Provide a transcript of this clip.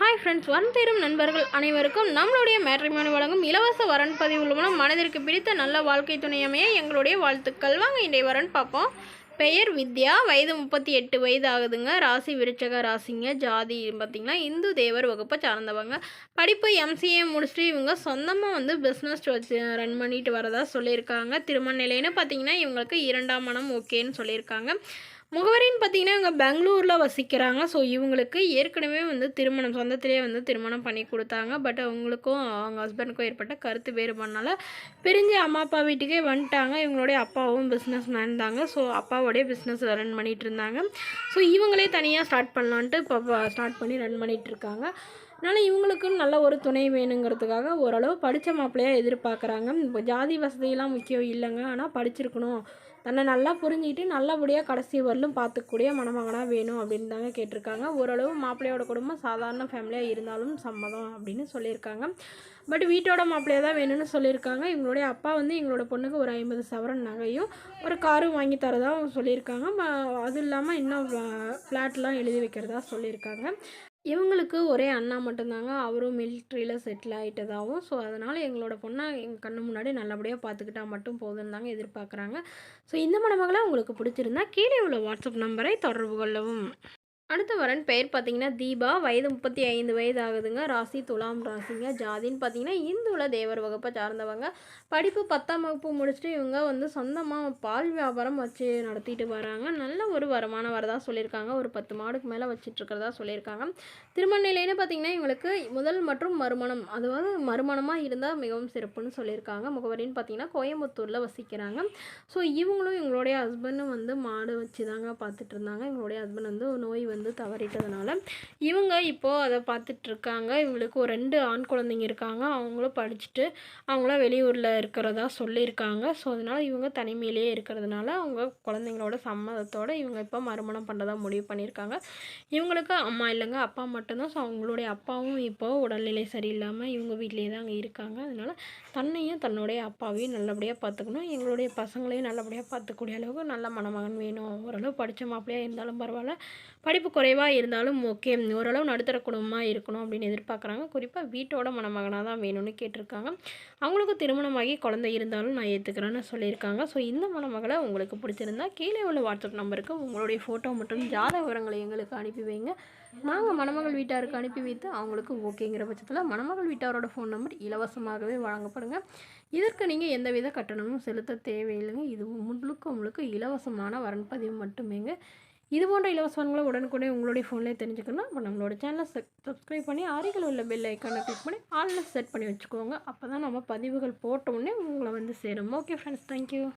Hi friends, தேரும் நண்பர்கள் அனைவருக்கும் நம்மளுடைய மேட்ரிமோனி வழங்கும் இலவச வரன் பதிவு மூலம் மனதிற்கு பிடித்த நல்ல வாழ்க்கை துணை அமைய எங்களுடைய வாழ்த்துக்கள். வாங்க இன்றைய வரன் பார்ப்போம். பெயர் வித்யா, வயது 38 வயது ஆகுதுங்க. ராசி விருச்சக ராசிங்க. ஜாதி பார்த்திங்கன்னா இந்து தேவர் வகுப்பை சார்ந்தவங்க. படிப்பு எம்சிஏ முடிச்சுட்டு இவங்க சொந்தமாக பிஸ்னஸ் வச்சு ரன் பண்ணிட்டு வரதா சொல்லியிருக்காங்க. திருமண நிலைன்னு பார்த்திங்கன்னா இவங்களுக்கு 2ஆம் மனம் ஓகேன்னு சொல்லியிருக்காங்க. முகவரின்னு பார்த்திங்கன்னா இவங்க பெங்களூரில் வசிக்கிறாங்க. ஸோ இவங்களுக்கு ஏற்கனவே திருமணம் சொந்தத்திலே திருமணம் பண்ணி கொடுத்தாங்க. பட் அவங்களுக்கும் அவங்க ஹஸ்பண்டுக்கும் ஏற்பட்ட கருத்து வேறுபாடுனால பிரிஞ்சு அம்மா அப்பா வீட்டுக்கே வந்துட்டாங்க. இவங்களுடைய அப்பாவும் பிஸ்னஸ் மேன் தாங்க. ஸோ அப்பாவோடைய பிஸ்னஸ் ரன் பண்ணிகிட்டு இருந்தாங்க. ஸோ இவங்களே தனியாக ஸ்டார்ட் பண்ணலான்ட்டு இப்போ ஸ்டார்ட் பண்ணி ரன் பண்ணிகிட்டு இருக்காங்க. அதனால் இவங்களுக்குன்னு நல்ல ஒரு துணை வேணுங்கிறதுக்காக ஓரளவு படித்த மாப்பிள்ளையாக எதிர்பார்க்குறாங்க. இப்போ ஜாதி வசதியெல்லாம் முக்கியம் இல்லைங்க, ஆனால் படிச்சிருக்கணும், தன்னை நல்லா புரிஞ்சுக்கிட்டு நல்லபடியாக கடைசி வரலும் பார்த்துக்கூடிய மணமகனாக வேணும் அப்படின்னு தாங்க கேட்டிருக்காங்க. ஓரளவு மாப்பிள்ளையோட குடும்பம் சாதாரண ஃபேமிலியாக இருந்தாலும் சம்மதம் அப்படின்னு சொல்லியிருக்காங்க. பட் வீட்டோட மாப்பிள்ளையாக தான் வேணும்னு சொல்லியிருக்காங்க. இவங்களுடைய அப்பா எங்களோட பொண்ணுக்கு ஒரு 50 சவரன் நகையும் ஒரு காரும் வாங்கி தரதாக சொல்லியிருக்காங்க. அது இல்லாமல் இன்னும் ஃப்ளாட்லாம் எழுதி வைக்கிறதா சொல்லியிருக்காங்க. இவங்களுக்கு ஒரே அண்ணா மட்டும்தாங்க. அவரும் மிலிட்ரியில் செட்டில் ஆகிட்டதாகவும், ஸோ அதனால் எங்களோட பொண்ணை எங்கள் கண்ணு முன்னாடி நல்லபடியாக பார்த்துக்கிட்டா மட்டும் போதுன்னு தாங்க எதிர்பார்க்குறாங்க. ஸோ இந்த மணமகளை உங்களுக்கு பிடிச்சிருந்தா கீழே உள்ள வாட்ஸ்அப் நம்பரை தொடர்பு கொள்ளவும். அடுத்த வரன் பெயர் பார்த்திங்கன்னா தீபா, வயது 35 வயது ஆகுதுங்க. ராசி துலாம் ராசிங்க. ஜாதின்னு பார்த்திங்கன்னா இந்துவில் தேவர் வகுப்பை சார்ந்தவங்க. படிப்பு 10ஆம் வகுப்பு முடிச்சுட்டு இவங்க சொந்தமாக பால் வியாபாரம் வச்சு நடத்திட்டு வராங்க. நல்ல ஒரு வருமானம் வரதா சொல்லியிருக்காங்க. ஒரு 10 மாடுக்கு மேலே வச்சிட்ருக்கிறதா சொல்லியிருக்காங்க. திருமண நிலைன்னு பார்த்திங்கன்னா இவங்களுக்கு முதல் மற்றும் மறுமணம், அதாவது மறுமணமாக இருந்தால் மிகவும் சிறப்புன்னு சொல்லியிருக்காங்க. முகவரின்னு பார்த்திங்கன்னா கோயம்புத்தூரில் வசிக்கிறாங்க. ஸோ இவங்களும் இவங்களுடைய ஹஸ்பண்டும் மாடு வச்சு தாங்க பார்த்துட்டு இருந்தாங்க. இவங்களுடைய ஹஸ்பண்ட் நோய் தவறிட்டதுனால இவங்க இப்போது அதை பார்த்துட்ருக்காங்க. இவங்களுக்கு ஒரு 2 ஆண் குழந்தைங்க இருக்காங்க. அவங்களும் படிச்சுட்டு அவங்களாம் வெளியூரில் இருக்கிறதா சொல்லியிருக்காங்க. ஸோ அதனால் இவங்க தனிமையிலேயே இருக்கிறதுனால அவங்க குழந்தைங்களோட சம்மதத்தோடு இவங்க இப்போ மறுமணம் பண்ணுறதா முடிவு பண்ணியிருக்காங்க. இவங்களுக்கு அம்மா இல்லைங்க, அப்பா மட்டும்தான். ஸோ அவங்களுடைய அப்பாவும் இப்போது உடல்நிலை சரியில்லாமல் இவங்க வீட்டிலே தான் இருக்காங்க. அதனால் தன்னையும் தன்னுடைய அப்பாவையும் நல்லபடியாக பார்த்துக்கணும், எங்களுடைய பசங்களையும் நல்லபடியாக பார்த்துக்கூடிய அளவுக்கு நல்ல மணமகன் வேணும். ஓரளவு படித்த மாப்பிள்ளையாக இருந்தாலும் பரவாயில்ல, படிப்பு குறைவாக இருந்தாலும் ஓகே, ஓரளவு நடுத்தர குடும்பமாக இருக்கணும் அப்படின்னு எதிர்பார்க்குறாங்க. குறிப்பாக வீட்டோட மணமகனாக தான் வேணும்னு கேட்டிருக்காங்க. அவங்களுக்கு திருமணமாகி குழந்தை இருந்தாலும் நான் ஏற்றுக்கிறேன்னு சொல்லியிருக்காங்க. ஸோ இந்த மணமகளை உங்களுக்கு பிடிச்சிருந்தா கீழே உள்ள வாட்ஸ்அப் நம்பருக்கு உங்களுடைய ஃபோட்டோ மற்றும் ஜாதக விவரங்களை எங்களுக்கு அனுப்பி வைங்க. நாங்கள் மணமகள் வீட்டாருக்கு அனுப்பி வைத்து அவங்களுக்கு ஓகேங்கிற பட்சத்தில் மணமகள் வீட்டாரோட ஃபோன் நம்பர் இலவசமாகவே வழங்கப்படுங்க. இதற்கு நீங்கள் எந்தவித கட்டணமும் செலுத்த தேவையில்லைங்க. இது முழுக்க இலவசமான வரன் பதிவு மட்டுமேங்க. இது போன்ற இலவசங்களை உடனுக்குடனே உங்களுடைய ஃபோன்லேயே தெரிஞ்சுக்கணும். அப்போ நம்மளோட சேனலை சப்ஸ்கிரைப் பண்ணி அருகில் உள்ள பெல் ஐக்கானை கிளிக் பண்ணி ஆன்லைன் செட் பண்ணி வச்சுக்கோங்க. அப்போ தான் நம்ம பதிவுகள் போட்ட உடனே உங்களை சேரும். Okay friends, thank you.